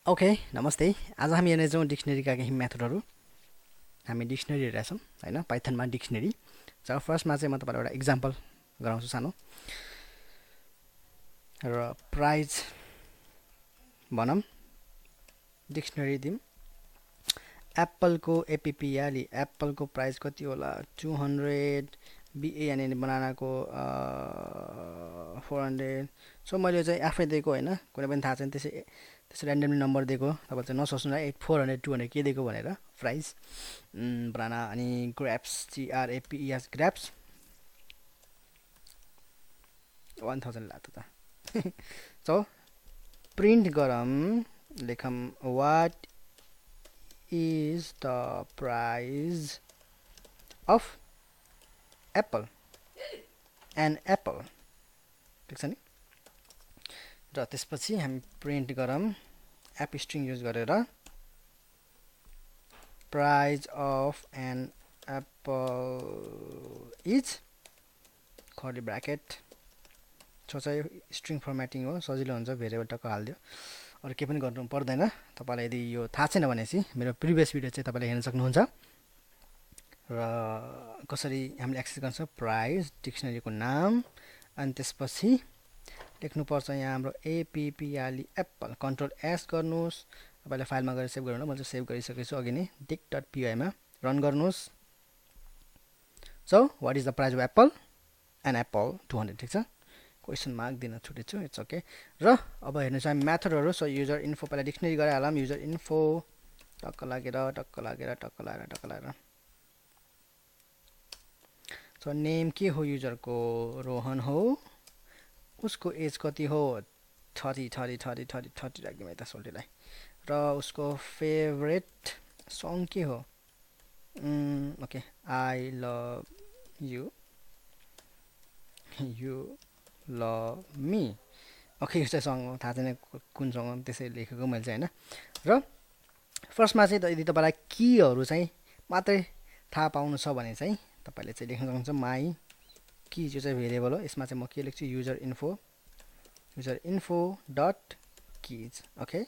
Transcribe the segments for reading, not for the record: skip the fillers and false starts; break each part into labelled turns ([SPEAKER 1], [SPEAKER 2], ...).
[SPEAKER 1] okay नमस्ते आज हामी हेर्नेछौँ डिक्सनेरीका केही मेथडहरू हामी डिक्सनेरी हेरेछौँ हैन पाइथनमा डिक्सनेरी जब फर्स्टमा चाहिँ म तपाईलाई एउटा एक्जाम्पल गराउँछु सानो र प्राइस भनम डिक्सनेरी दिम एप्पलको एपीपीआली एप्पलको प्राइस कति होला 200 बीए यानी बनानाको 400 सो मैले चाहिँ आफै दिएको हैन कुनै पनि थाहा छैन त्यसै र्यान्डमली नम्बर दिएको तपाईले चाहिँ नसोच्नु है 400 200 के दिएको भनेर प्राइस बनाना अनि ग्रेप्स GRAPES ग्रेप्स 1000 लात त सो प्रिन्ट गरम लेखम what is the price of apple an apple ठीक छ नि र त्यसपछि हामी प्रिन्ट गरम एप स्ट्रिङ युज गरेर price of an apple is curly bracket so चाहिँ स्ट्रिङ फर्मेटिङ हो सजिलो हुन्छ भेरिएबल टक्क हाल्दियो अरु के पनि गर्नु पर्दैन तपाईलाई यदि यो थाहा छैन भनेसी मेरो प्रिभियस भिडियो चाहिँ तपाईले हेर्न सक्नुहुन्छ र कसरी हामीले एक्सेस गर्न सक्छौं प्राइस डिक्सनरीको नाम अनि त्यसपछि लेख्नु पर्छ यहाँ हाम्रो एपीपीआली एप्पल कन्ट्रोल एस गर्नुस् तपाईले फाइलमा गएर सेभ गर्नु म चाहिँ सेभ गरिसकेको छु अघि नै dict.py मा रन गर्नुस् so what is the price of apple an apple 200 ठीक छ क्वेशन मार्क दिन छुटेछु इट्स ओके र अब हेर्नुस् हामी मेथडहरु सो युजर इन्फो पहिला डिक्सनरी गरे हालम युजर इन्फो टक्क लागेर सो नेम के हो युजर को रोहन हो उसको एज कति हो 30 राख्दिम यता सोल्टीलाई र उसको फेभरेट सङ के हो okay I love you love me okay यो चाहिँ सङ हो थाहा छैन कुन सङ हो त्यसै लेखेको मैले चाहिँ हैन र फर्स्टमा चाहिँ यदि तपाईलाई कीहरु चाहिँ मात्रै थाहा पाउनु छ भने चाहिँ तपाईले चाहिँ लेख्न सक्नुहुन्छ माई की यो चाहिँ भेरिएबल हो यसमा चाहिँ म के लेख्छु user info dot keys okay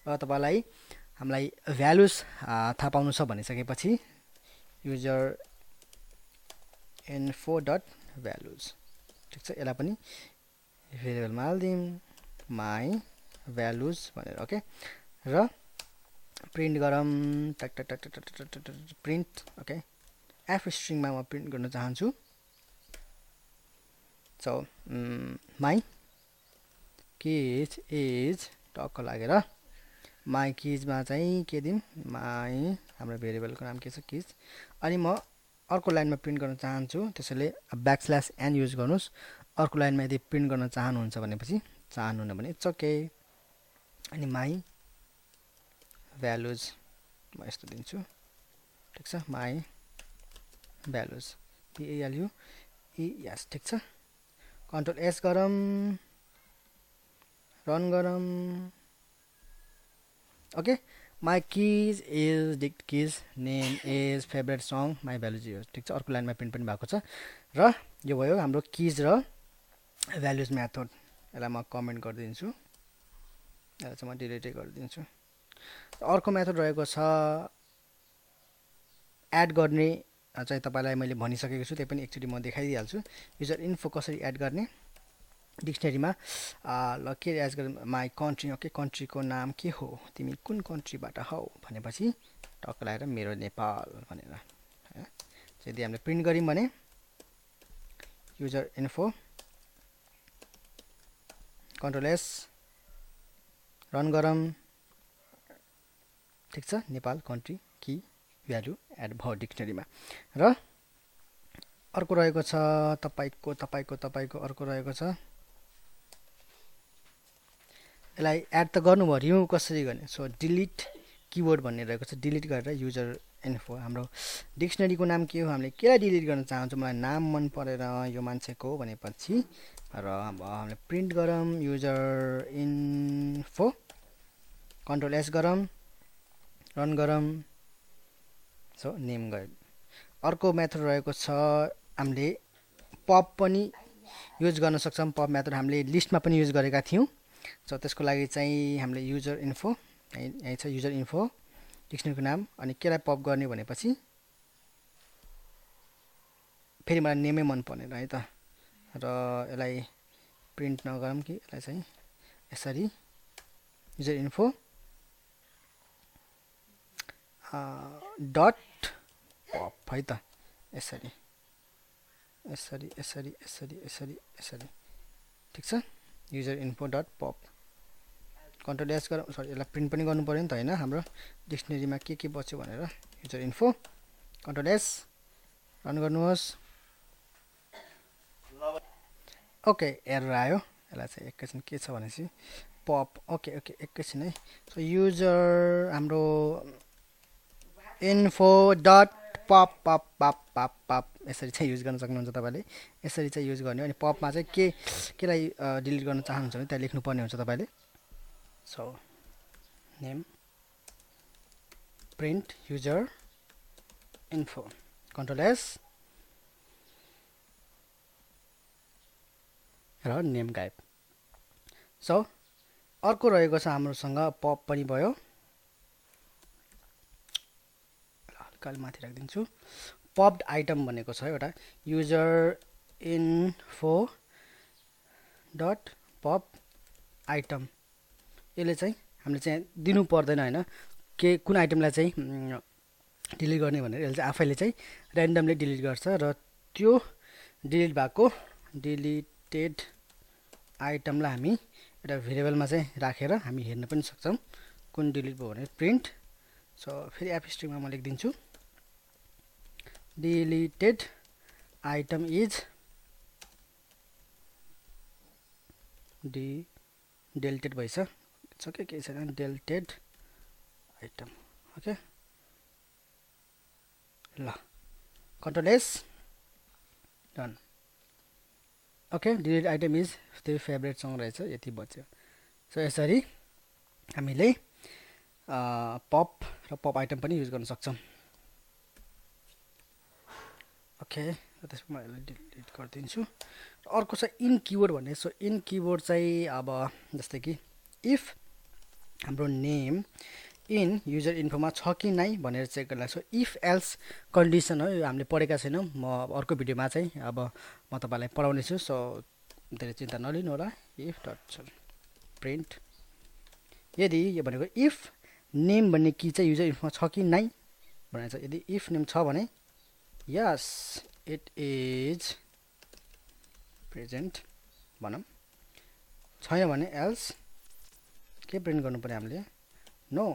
[SPEAKER 1] र तपाईलाई हामीलाई भ्यालुज थाहा पाउनु छ भनिसकेपछि युजर इन्फो डट भ्यालुज ठीक छ यसलाई पनि भेरिएबलमा हाल्दिम माई भ्यालुज भनेर ओके र प्रिन्ट गरम प्रिन्ट ओके एफ स्ट्रिङमा म प्रिन्ट गर्न चाहन्छु सो माई किज इज टक्क लागेर माई किजमा चाहिँ के दिम माई हाम्रो भेरिएबलको नाम के छ किज अनि म अर्को लाइनमा प्रिन्ट गर्न चाहन्छु त्यसैले ब्याकस्ल्यास एन युज गर्नुस् अर्को लाइनमा यदि प्रिन्ट गर्न चाहनुहुन्छ भनेपछि चाहनुहुन्न भने इट्स ओके अनि माई भ्यालुज म यस्तो दिन्छु ठीक छ माई भ्यालुज PALU यस ठीक छ कन्ट्रोल एस गरम रन गरम okay my keys is dict keys name is favourite song my values यो ठीक छ अर्को लाइनमा प्रिन्ट पनि भएको छ र यो भयो हाम्रो किज र भ्यालुज मेथड यसलाई म कमेन्ट गरिदिन्छु यसलाई चाहिँ म डिलिटै गरिदिन्छु अर्को मेथड रहेको छ एड गर्ने चाहिँ तपाईलाई मैले भनिसकेको छु त्यही पनि एकचोटी म देखाइदिहाल्छु युजर इन्फो कसरी एड गर्ने डिक्सनरीमा ल के एड गर्ने माई कन्ट्री ओके कन्ट्रीको नाम के हो तिमी कुन कन्ट्रीबाट हौ भनेपछि टक्क लगाएर मेरो नेपाल भनेर हैन यदि हामीले प्रिन्ट गर्यौं भने user info control S run गरम ठीक छ नेपाल कन्ट्री की भ्यालु एड भयो डिक्सनरीमा र अर्को रहेको छ तपाईको अर्को रहेको छ यसलाई एड त गर्नुभयो कसरी गर्ने सो डिलिट कीवर्ड भन्ने रहेको छ डिलिट गरेर युजर इन्फो हाम्रो डिक्सनरीको नाम के हो हामीले केलाई डिलिट गर्न चाहन्छौँ मलाई नाम मन परेर यो मान्छेको भनेपछि र अब हामीले प्रिन्ट गरम युजर इन्फो कन्ट्रोल एस गरम रन गरम सो नेम गरे अर्को मेथड रहेको छ हामीले पप पनि युज गर्न सक्छौं पप मेथड हामीले लिस्टमा पनि युज गरेका थियौं सो त्यसको लागि चाहिँ हामीले युजर इन्फो यही छ युजर इन्फो डिक्सनरीको नाम अनि केलाई पप गर्ने भनेपछि फेरि मलाई नेमै मन पर्दैन है त र यसलाई प्रिन्ट नगरौँ कि यसलाई चाहिँ यसरी युजर इन्फो डट पप है त यसरी यसरी यसरी यसरी यसरी यसरी ठिक छ user info dot pop control S गरौँ सरी यसलाई प्रिन्ट पनि गर्नु पर्यो नि त हैन हाम्रो डिक्सनरीमा के बच्यो भनेर user info control S run गर्नुहोस् ओके एरर आयो यसलाई चाहिँ एकैछिन के छ भनेपछि पप ओके ओके एकैछिन है सो युजर हाम्रो info dot pop pop pop pop pop यसरी चाहिँ युज गर्न सक्नुहुन्छ तपाईले यसरी चाहिँ युज गर्ने अनि पपमा चाहिँ केलाई डिलिट गर्न चाहनुहुन्छ भने त्यहाँ लेख्नु पर्ने हुन्छ तपाईले so name print user info control S र नेम गायब सो अर्को रहेको छ हाम्रोसँग पप पनि भयो हल्का माथि राखिदिन्छु पप्ड आइटम भनेको छ एउटा user info dot pop item यसले चाहिँ हामीले चाहिँ दिनु पर्दैन हैन के कुन आइटमलाई चाहिँ डिलिट गर्ने भनेर यसले चाहिँ आफैले चाहिँ र्यान्डमली डिलिट गर्छ र त्यो डिलिट भएको डिलिटेड आइटमलाई हामी एउटा भेरिएबलमा चाहिँ राखेर हामी हेर्न पनि सक्छौं कुन डिलिट भयो भने प्रिन्ट सो फेरि एफ स्ट्रिङमा म लेख्दिन्छु deleted item is deleted भइछ इट्स ओके के छैन deleted item ओके ल control S done okay deleted item is त्यो फेभरेट सँग रहेछ यति बच्यो सो यसरी हामीले पप र पप आइटम पनि युज गर्न सक्छौं ओके त्यसमा यसलाई डिलिट गरिदिन्छु अर्को छ इन कीवर्ड भन्ने सो इन कीवर्ड चाहिँ अब जस्तै कि इफ हाम्रो नेम इन युजर इन्फोमा छ कि नै भनेर चेक गर्नलाई सो इफ एल्स कन्डिसन हो यो हामीले पढेका छैनौं म अर्को भिडियोमा चाहिँ अब म तपाईलाई पढाउने छु सो धेरै चिन्ता नलिनु होला इफ डट प्रिन्ट यदि यो भनेको इफ नेम भन्ने की चाहिँ युजर इन्फोमा छ कि नै भनेर छ यदि इफ नेम छ भने yes it is present भनौं छैन भने else के प्रिन्ट गर्नु पर्यो हामीले no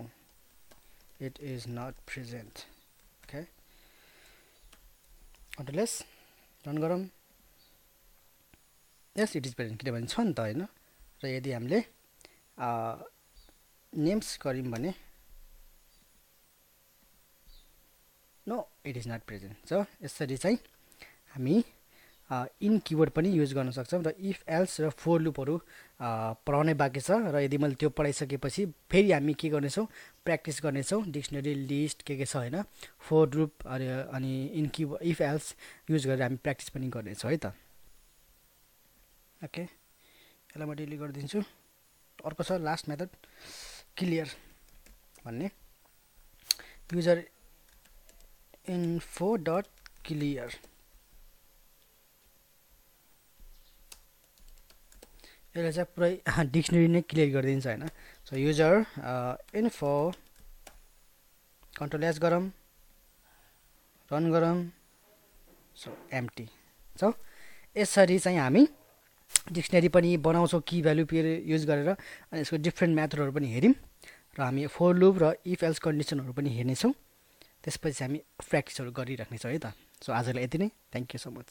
[SPEAKER 1] it is not present okay control S run गरौँ yes it is present किनभने छ नि त हैन र यदि हामीले नेम्स गर्यौं भने no it is not present so यसरी चाहिँ हामी इन कीवर्ड पनि युज गर्न सक्छौं र इफ एल्स र फोर लुपहरु पढाउने बाँकी छ र यदि मैले त्यो पढाइसकेपछि फेरि हामी के गर्नेछौं प्र्याक्टिस गर्नेछौं डिक्सनरी लिस्ट के छ हैन फोर लुप अनि in keyword if else use गरेर हामी प्र्याक्टिस पनि गर्नेछौं है त ओके यसलाई म डिलिट गरिदिन्छु अर्को छ लास्ट मेथड क्लियर भन्ने युजर info dot clear यसले चाहिँ पुरै डिक्सनरी नै क्लियर गरिदिन्छ हैन so user info control S गरौँ रन गरौँ सो एम्प्टी सो यसरी चाहिँ हामी डिक्सनरी पनि बनाउँछौं की भ्यालु पेयर युज गरेर अनि यसको डिफरेन्ट मेथडहरु पनि हेर्यौं र हामी फोर लुप र इफ एल्स कन्डिसनहरु पनि हेर्नेछौं त्यसपछि हामी प्र्याक्टिसहरु गरिराख्नेछौं है त सो आजलाई यति नै थ्यांक यू सो मच